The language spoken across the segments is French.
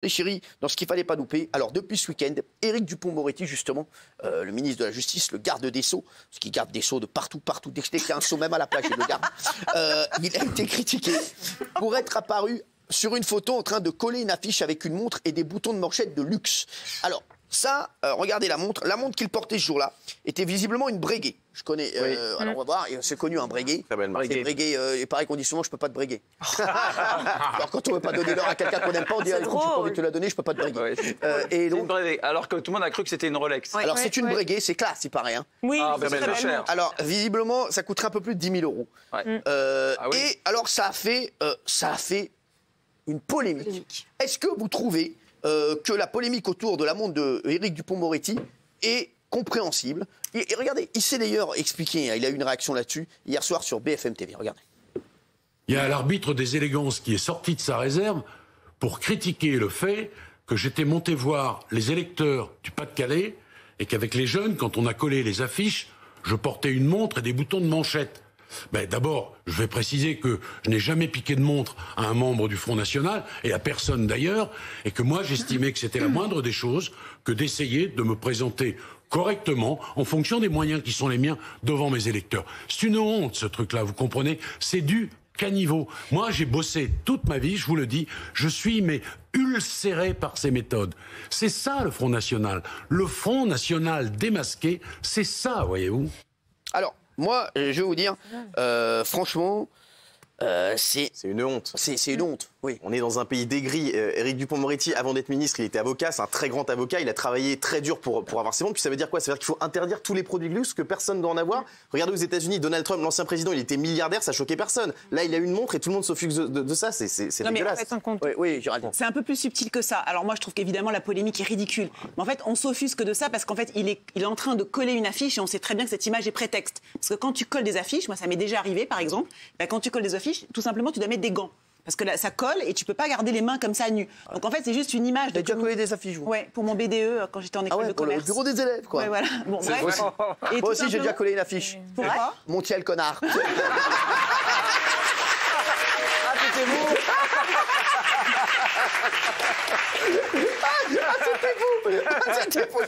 Chérie, dans ce qu'il fallait pas louper. Alors, depuis ce week-end, Éric Dupond-Moretti, justement, le ministre de la Justice, le garde des Sceaux, parce qu'il garde des Sceaux de partout. Dès qu'il y a un Sceau, même à la plage, il le garde. Il a été critiqué pour être apparu sur une photo en train de coller une affiche avec une montre et des boutons de manchette de luxe. Alors, ça, regardez la montre. La montre qu'il portait ce jour-là était visiblement une Breguet. Je connais. Alors, on va voir. C'est connu, un Breguet. C'est Breguet. Et pareil qu'on dit souvent, je peux pas te breguer. Alors, quand on veut pas donner l'heure à quelqu'un qu'on n'aime pas, on dit, écoute, j'ai pas envie de te la donner, je peux pas te breguer. Et donc, alors que tout le monde a cru que c'était une Rolex. Alors, c'est une Breguet, c'est classe, il paraît. Hein. Oui, c'est très cher. Alors, visiblement, ça coûterait un peu plus de 10 000 €. Et alors, ça a fait une polémique. Est-ce que vous trouvez que la polémique autour de la montre de Éric Dupond-Moretti est compréhensible? Et regardez, il s'est d'ailleurs expliqué, hein, il a eu une réaction là-dessus hier soir sur BFM TV. Regardez. Il y a l'arbitre des élégances qui est sorti de sa réserve pour critiquer le fait que j'étais monté voir les électeurs du Pas-de-Calais et qu'avec les jeunes, quand on a collé les affiches, je portais une montre et des boutons de manchette. Ben, d'abord, je vais préciser que je n'ai jamais piqué de montre à un membre du Front National, et à personne d'ailleurs, et que moi j'estimais que c'était la moindre des choses que d'essayer de me présenter correctement en fonction des moyens qui sont les miens devant mes électeurs. C'est une honte ce truc-là, vous comprenez? C'est du caniveau. Moi j'ai bossé toute ma vie, je vous le dis, je suis ulcéré par ces méthodes. C'est ça le Front National. Le Front National démasqué, c'est ça, voyez-vous. Alors, moi, je vais vous dire, franchement, c'est une honte. C'est une honte, oui. On est dans un pays d'aigris. Éric Dupond-Moretti, avant d'être ministre, il était avocat, c'est un très grand avocat. Il a travaillé très dur pour avoir ces montres. Puis ça veut dire quoi? Ça veut dire qu'il faut interdire tous les produits de luxe, que personne ne doit en avoir. Regardez aux États-Unis, Donald Trump, l'ancien président, il était milliardaire, ça choquait personne. Là, il a une montre et tout le monde s'offusque de ça. C'est dégueulasse. Oui, c'est un peu plus subtil que ça. Alors moi, je trouve qu'évidemment, la polémique est ridicule. Mais en fait, on s'offusque de ça parce qu'en fait, il est en train de coller une affiche et on sait très bien que cette image est prétexte. Parce que quand tu colles des affiches, moi, ça m'est déjà arrivé, par exemple, quand tu colles des affiches, tout simplement, tu dois mettre des gants. Parce que là, ça colle et tu peux pas garder les mains comme ça nues. Donc en fait, c'est juste une image. T'as déjà collé des affiches, vous? Ouais, pour mon BDE quand j'étais en école de commerce. Le bureau des élèves, quoi. Ouais, voilà. Bon, bref. Moi aussi, j'ai déjà collé une affiche. Pourquoi? Montiel, connard. Ah, c'était vous. C'était fou.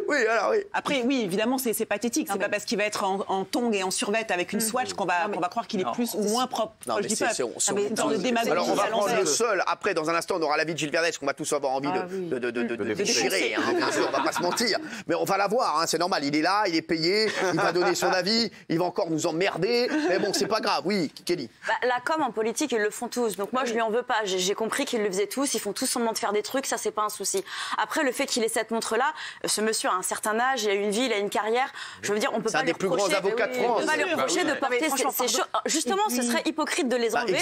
Oui, alors oui. Après, oui, évidemment, c'est pathétique. C'est pas parce qu'il va être en tongs et en survêt avec une swatch qu'on va croire qu'il est plus ou moins propre. Non, mais c'est une sorte de démagogie. Alors, on va prendre le seul. Après, dans un instant, on aura l'avis de Gilles Verdez, qu'on va tous avoir envie de déchirer. Bien sûr, on va pas se mentir. Mais on va l'avoir, c'est normal. Il est là, il est payé, il va donner son avis, il va encore nous emmerder. Mais bon, c'est pas grave. Oui, Kelly. La com en politique, ils le font tous. Donc moi, je lui en veux pas. J'ai compris qu'ils le faisaient tous. Ils font tous semblant de faire des trucs. Ça, c'est pas un souci. Après, le fait qu'il ait cette montre-là, ce monsieur a un certain âge, il a une vie, il a une carrière. Je veux dire, on peut pas lui reprocher. C'est un des plus grands avocats de France. On peut pas lui reprocher de porter ces choses. Justement, ce serait hypocrite de les enlever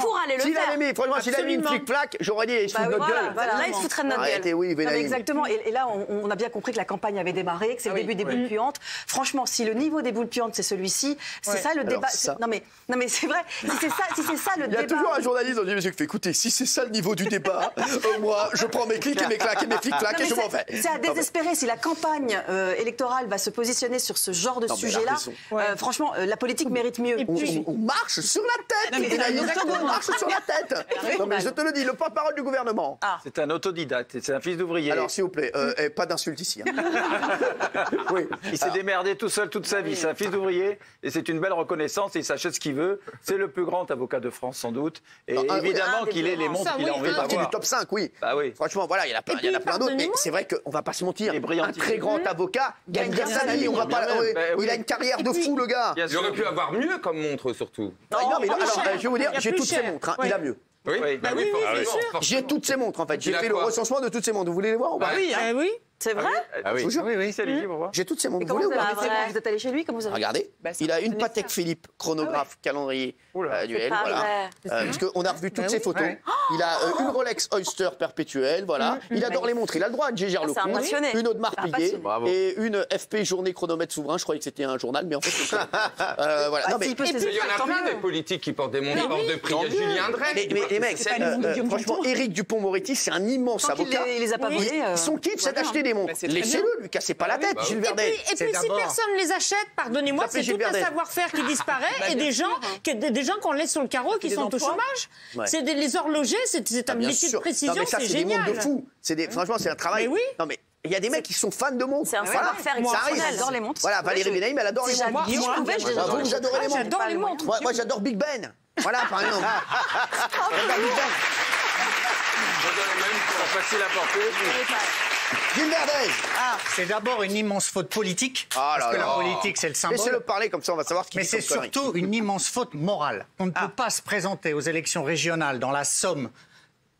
pour aller le faire. Franchement, s'il avait mis une flic-flac, j'aurais dit, il se fout de notre gueule. Là, il se foutrait de notre gueule. Exactement. Et là, on a bien compris que la campagne avait démarré, que c'est le début des boules puantes. Franchement, si le niveau des boules puantes, c'est celui-ci, c'est ça le débat. Non, mais c'est vrai. Si c'est ça le débat. Il y a toujours un journaliste dans le monsieur qui fait écoutez, si c'est ça le niveau du débat, moi, je prends mes clics et mes claques et mes flics-clacs et je m'en vais. C'est à désespérer. Si la campagne électorale va se positionner sur ce genre de sujet-là, franchement, la politique mérite mieux. On marche sur la tête. On marche sur la tête. Non, mais je te le dis, le porte-parole du gouvernement. C'est un autodidacte, c'est un fils d'ouvrier. Alors, s'il vous plaît, pas d'insulte ici. Oui. Il s'est démerdé tout seul toute sa vie. C'est un fils d'ouvrier et c'est une belle reconnaissance. Il s'achète ce qu'il veut. C'est le plus grand avocat de France, sans doute. Et évidemment qu'il ait les montres qu'il a envie d'avoir. Il est du top 5, oui. Bah oui. Franchement, voilà, il y en a plein d'autres. Mais c'est vrai qu'on va pas se mentir. Un très grand avocat gagne bien sa vie. On va pas. Il a une carrière de fou, le gars. Il aurait pu avoir mieux comme montre, surtout. Non, mais alors, je vais vous dire, j'ai toutes ces montres. Il a mieux. Oui, j'ai toutes ces montres, en fait. J'ai fait le recensement de toutes ces montres. Vous voulez les voir ou pas? Oui. C'est vrai? Je vous jure. Oui, c'est allez-y pour voir. J'ai toutes ces montres. Comment vous êtes allé chez lui? Regardez, il a une Patek Philippe, chronographe, calendrier, duel, voilà. Parce qu'on a revu toutes ses photos. Il a une Rolex Oyster perpétuelle, voilà. Il adore les montres. Il a le droit de Gégère Lecomte, une Audemars Piguet et une FP Journée Chronomètre Souverain. Je croyais que c'était un journal, mais en fait, c'est ça. Voilà. Il y en a plein des politiques qui portent des montres hors de prix. Il y a Julien Drey. Mais les mecs, franchement, Éric Dupond-Moretti, c'est un immense avocat. Il les a pas volés. Son kiff, c'est d'acheter des montres. Bah, c'est très Laissez-le, lui cassez pas la tête, Gilles Verdez. Et puis si personne les achète, pardonnez-moi, c'est tout un savoir-faire qui disparaît et des gens qu'on laisse sur le carreau qui sont au chômage. C'est les horlogers, c'est un métier de précision, c'est génial. C'est des montres de fou. Franchement, c'est un travail. Mais oui. Non, mais il y a des mecs qui sont fans de montres. C'est un savoir-faire exceptionnel. J'adore les montres. Voilà, Valérie Benaïm, elle adore les montres. Vous adorez les montres. J'adore les montres. Moi, j'adore Big Ben. Voilà, par exemple. J'adore Big Ben. C'est facile à porter. Gilles Verdez. C'est d'abord une immense faute politique, Ah là parce que là. la politique, c'est le symbole. Laissez-le parler, comme ça, on va savoir ce qu'il Mais dit c'est comme connerie. surtout une immense faute morale. On ne peut pas se présenter aux élections régionales dans la Somme,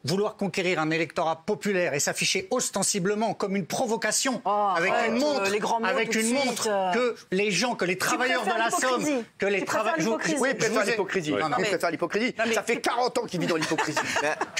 vouloir conquérir un électorat populaire et s'afficher ostensiblement comme une provocation avec une montre, les grands mots avec tout de une suite. montre que les gens, que les travailleurs de la Somme, que les travailleurs... Oui, il préfère l'hypocrisie. Non, non. Il préfère l'hypocrisie. Ça fait 40 ans qu'il vit dans l'hypocrisie.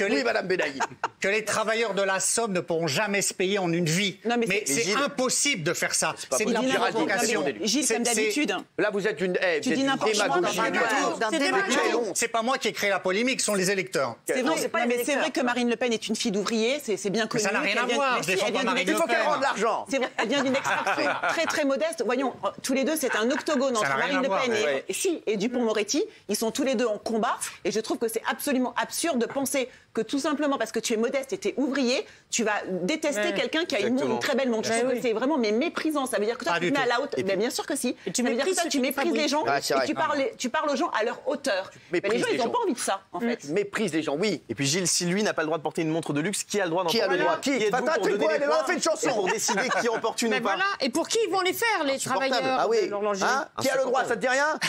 Oui, Madame Benaïm. Que les travailleurs de la Somme ne pourront jamais se payer en une vie. Non, mais mais c'est Gilles, impossible de faire ça. pas C'est de la possible. provocation. Non, mais Gilles, comme d'habitude. Là, vous êtes une dis n'importe quoi, démagogie. pas du tout. C'est pas moi qui ai créé la polymique, ce sont les électeurs. C'est Non, vrai, c'est pas non, les mais c'est vrai électeurs. que Marine Le Pen est une fille d'ouvrier, c'est bien connu. ça n'a rien qu'elle à vient- voir, mais je si, défends elle pas vient Marine d'une Il faut qu'elle rende l'argent. C'est vrai, elle vient d'une extraction très très modeste. Voyons, tous les deux, c'est un octogone entre n'a rien Marine à Le voir, Pen ouais. et Dupond-Moretti. Ils sont tous les deux en combat. Et je trouve que c'est absolument absurde de penser que tout simplement parce que tu es modeste et tu es ouvrier, tu vas détester quelqu'un qui a une très belle montre. Je trouve que c'est vraiment méprisant. Ça veut dire que toi, Pas tu du te mets à tout. la haute. Ben, bien sûr que si. Et tu Ça veut dire que méprises toi, ceux tu qui méprises fabriquent. les gens Ah, c'est vrai. et tu parles aux gens à leur hauteur. Mais les méprises gens, les ils n'ont gens. pas envie de ça, en fait. Méprise les gens, oui. Et puis Gilles, si lui n'a pas le droit de porter une montre de luxe, qui a le droit d'en Qui a porter le droit une Qui êtes-vous Attends, pour tu donner quoi, les elle a points fait une chanson. et pour décider qui en porte une Mais ou pas voilà, et pour qui ils vont les faire, les travailleurs Ah oui. de l'horloger Hein Qui a le droit Ça te dit rien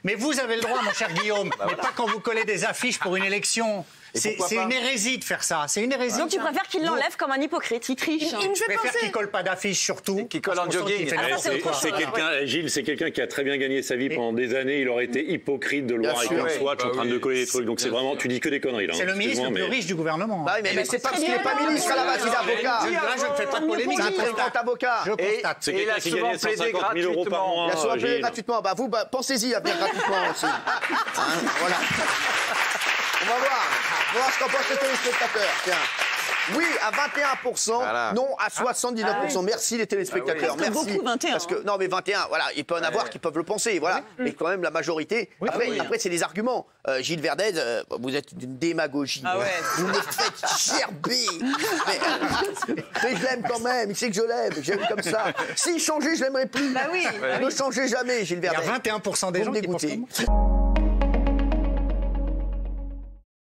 Mais vous avez le droit, mon cher Guillaume, mais pas quand vous collez des affiches pour une élection. C'est pourquoi pas une hérésie de faire ça. C'est une hérésie. Donc tu préfères qu'il l'enlève comme un hypocrite. Il triche. Il me Je fait préfère penser. qu'il colle pas d'affiches surtout. Qui colle en Parce qu'on sent jogging. qu'il fait Ah, n'importe c'est quoi. autre chose. Gilles, c'est quelqu'un qui a très bien gagné sa vie pendant des années. Il aurait été hypocrite de le Bien voir avec sûr. un swatch en train de coller des trucs. Donc c'est Bien vraiment, sûr. tu dis que des conneries là. C'est le ministre le plus riche du gouvernement. Bah oui, mais c'est pas parce qu'il n'est pas ministre à la base, il est avocat. Là, je ne fais pas de polémique. C'est un très grand avocat. Je constate. C'est Et il a quelqu'un qui souvent gagnait plaidé 150 000 euros par gratuitement. mois. Il a souvent payé Gilles. gratuitement. Bah vous, pensez-y à venir gratuitement aussi. Voilà. On va voir ce qu'en pensent les téléspectateurs. Tiens. Oui à 21%, Voilà. non à 79%. Merci les téléspectateurs. Parce que Merci. beaucoup, 21, Parce que, non mais 21, voilà, il peut en avoir qui peuvent le penser, voilà. Mais quand même la majorité. Après c'est des arguments. Gilles Verdez, vous êtes d'une démagogie. Ah ouais. Vous me faites gerber. Mais je l'aime quand même. Il sait que je l'aime. J'aime comme ça. S'il changeait, je l'aimerais plus. Bah oui. Ne changez jamais, Gilles Il y a Verdez. 21% des Vous gens me qui pensent dégoûtez. comme moi.